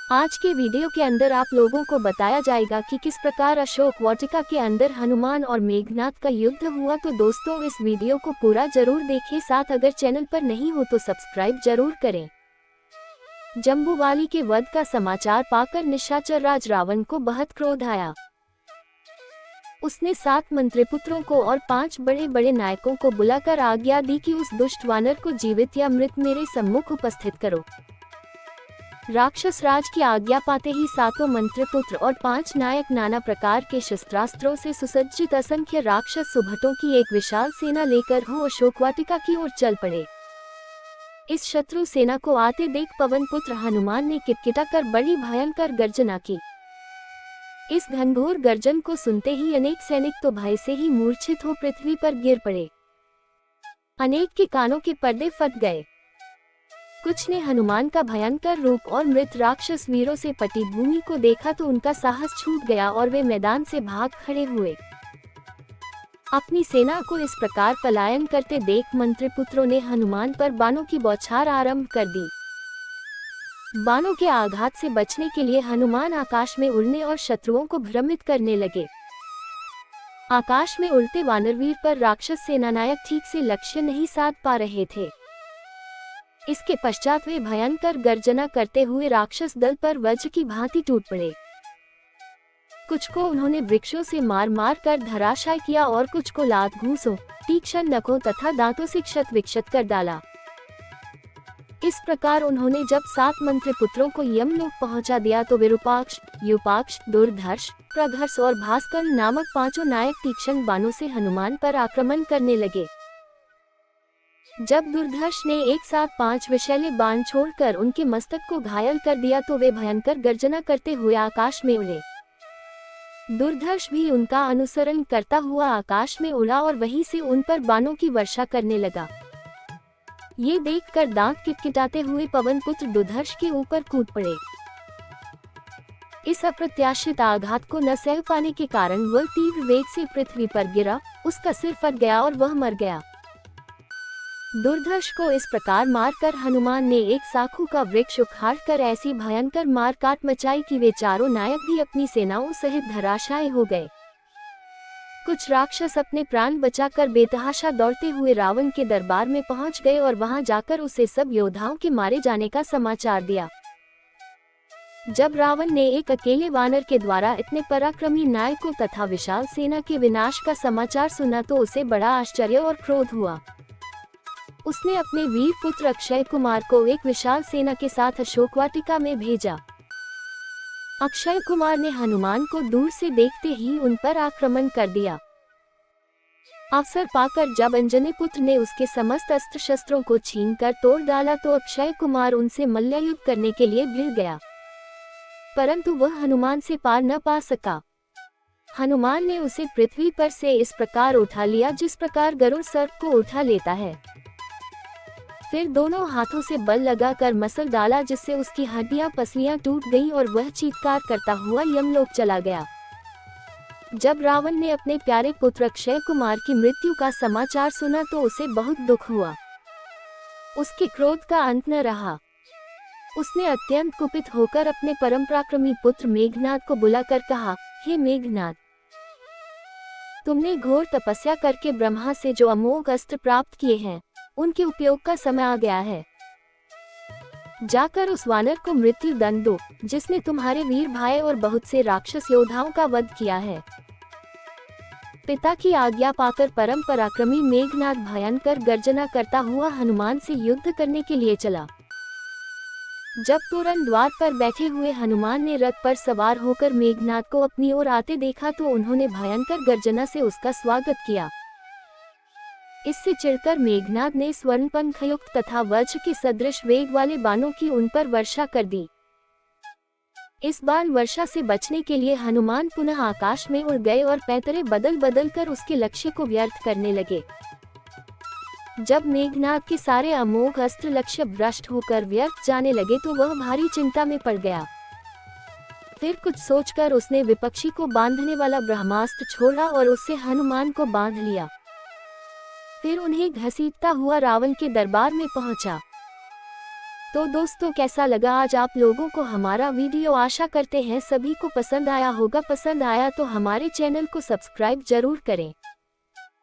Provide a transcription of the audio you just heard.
आज के वीडियो के अंदर आप लोगों को बताया जाएगा कि किस प्रकार अशोक वाटिका के अंदर हनुमान और मेघनाद का युद्ध हुआ। तो दोस्तों इस वीडियो को पूरा जरूर देखें, साथ अगर चैनल पर नहीं हो तो सब्सक्राइब जरूर करें। जम्बूवाली के वध का समाचार पाकर निशाचर राज रावण को बहुत क्रोध आया। उसने 7 मंत्रिपुत्रों को और 5 बड़े बड़े नायकों को बुलाकर आज्ञा दी कि उस दुष्ट वानर को जीवित या मृत मेरे सम्मुख उपस्थित करो। राक्षस राज की आज्ञा पाते ही 7 मंत्रिपुत्र और 5 नायक नाना प्रकार के शस्त्रास्त्रों से सुसज्जित असंख्य राक्षस सुभटों की एक विशाल सेना लेकर हो अशोक वाटिका की ओर चल पड़े। इस शत्रु सेना को आते देख पवन पुत्र हनुमान ने किटकिटा कर बड़ी भयंकर गर्जना की। इस घनघोर गर्जन को सुनते ही अनेक सैनिक तो भय से ही मूर्छित हो पृथ्वी पर गिर पड़े। अनेक के कानों के पर्दे फट गए। कुछ ने हनुमान का भयंकर रूप और मृत राक्षस वीरों से पटी भूमि को देखा तो उनका साहस छूट गया और वे मैदान से भाग खड़े हुए। अपनी सेना को इस प्रकार पलायन करते देख मंत्रिपुत्रों ने हनुमान पर बाणों की बौछार आरंभ कर दी। बाणों के आघात से बचने के लिए हनुमान आकाश में उड़ने और शत्रुओं को भ्रमित करने लगे। आकाश में उड़ते वानरवीर पर राक्षस सेनानायक ठीक से लक्ष्य नहीं साध पा रहे थे। इसके पश्चात वे भयंकर गर्जना करते हुए राक्षस दल पर वज्र की भांति टूट पड़े। कुछ को उन्होंने वृक्षों से मार मार कर धराशायी किया और कुछ को लात घूंसों, तीक्ष्ण नखों तथा दांतों से क्षत विक्षत कर डाला। इस प्रकार उन्होंने जब 7 मंत्रिपुत्रों को यमलोक पहुंचा दिया तो विरूपाक्ष, यूपाक्ष, दुर्धर्ष, प्रघर्ष और भास्कर नामक 5 नायक तीक्ष्ण बाणों से हनुमान पर आक्रमण करने लगे। जब दुर्धर्ष ने एक साथ 5 विषैले बाण छोड़कर उनके मस्तक को घायल कर दिया तो वे भयंकर गर्जना करते हुए आकाश में उड़े। दुर्धर्ष भी उनका अनुसरण करता हुआ आकाश में उड़ा और वहीं से उन पर बाणों की वर्षा करने लगा। ये देखकर दांत किटकिटाते हुए पवन पुत्र दुर्धर्ष के ऊपर कूद पड़े। इस अप्रत्याशित आघात को न सह पाने के कारण वह तीव्र वेग से पृथ्वी पर गिरा, उसका सिर फट गया और वह मर गया। दुर्धर्ष को इस प्रकार मारकर हनुमान ने एक साखू का वृक्ष उखाड़कर ऐसी भयंकर मार काट मचाई कि वे चारों नायक भी अपनी सेनाओं सहित धराशायी हो गए। कुछ राक्षस अपने प्राण बचाकर बेतहाशा दौड़ते हुए रावण के दरबार में पहुंच गए और वहां जाकर उसे सब योद्धाओं के मारे जाने का समाचार दिया। जब रावण ने एक अकेले वानर के द्वारा इतने पराक्रमी नायकों तथा विशाल सेना के विनाश का समाचार सुना तो उसे बड़ा आश्चर्य और क्रोध हुआ। उसने अपने वीर पुत्र अक्षय कुमार को एक विशाल सेना के साथ अशोक वाटिका में भेजा। अक्षय कुमार ने हनुमान को दूर से देखते ही उन पर आक्रमण कर दिया। अवसर पाकर जब अंजनी पुत्र ने उसके समस्त अस्त्र शस्त्रों को छीनकर तोड़ डाला तो अक्षय कुमार उनसे मल्लयुद्ध करने के लिए भिड़ गया, परंतु वह हनुमान से पार न पा सका। हनुमान ने उसे पृथ्वी पर से इस प्रकार उठा लिया जिस प्रकार गरुड़ सर्प को उठा लेता है। फिर दोनों हाथों से बल लगाकर मसल डाला जिससे उसकी हड्डियां पसलियां टूट गईं और वह चीत्कार करता हुआ यमलोक चला गया। जब रावण ने अपने प्यारे पुत्र अक्षय कुमार की मृत्यु का समाचार सुना तो उसे बहुत दुख हुआ। उसके क्रोध का अंत न रहा। उसने अत्यंत कुपित होकर अपने परम पराक्रमी पुत्र मेघनाद को बुलाकर कहा, हे मेघनाद, तुमने घोर तपस्या करके ब्रह्मा से जो अमोघ अस्त्र प्राप्त किए हैं उनके उपयोग का समय आ गया है। जाकर उस वानर को मृत्यु दंड दो जिसने तुम्हारे वीर भाई और बहुत से राक्षस योद्धाओं का वध किया है। पिता की आज्ञा पाकर परम पराक्रमी मेघनाद भयंकर गर्जना करता हुआ हनुमान से युद्ध करने के लिए चला। जब तोरण द्वार पर बैठे हुए हनुमान ने रथ पर सवार होकर मेघनाद को अपनी ओर आते देखा तो उन्होंने भयंकर गर्जना से उसका स्वागत किया। इससे चिढ़कर मेघनाद ने स्वर्ण पंखयुक्त तथा वज्र के सदृश वेग वाले बाणों की उन पर वर्षा कर दी। इस बाण वर्षा से बचने के लिए हनुमान पुनः आकाश में उड़ गए और पैतरे बदल बदल कर उसके लक्ष्य को व्यर्थ करने लगे। जब मेघनाद के सारे अमोघ अस्त्र लक्ष्य भ्रष्ट होकर व्यर्थ जाने लगे तो वह भारी चिंता में पड़ गया। फिर कुछ सोचकर उसने विपक्षी को बांधने वाला ब्रह्मास्त्र छोड़ा और उससे हनुमान को बांध लिया। फिर उन्हें घसीटता हुआ रावण के दरबार में पहुंचा। तो दोस्तों कैसा लगा आज आप लोगों को हमारा वीडियो, आशा करते हैं सभी को पसंद आया होगा। पसंद आया तो हमारे चैनल को सब्सक्राइब जरूर करें।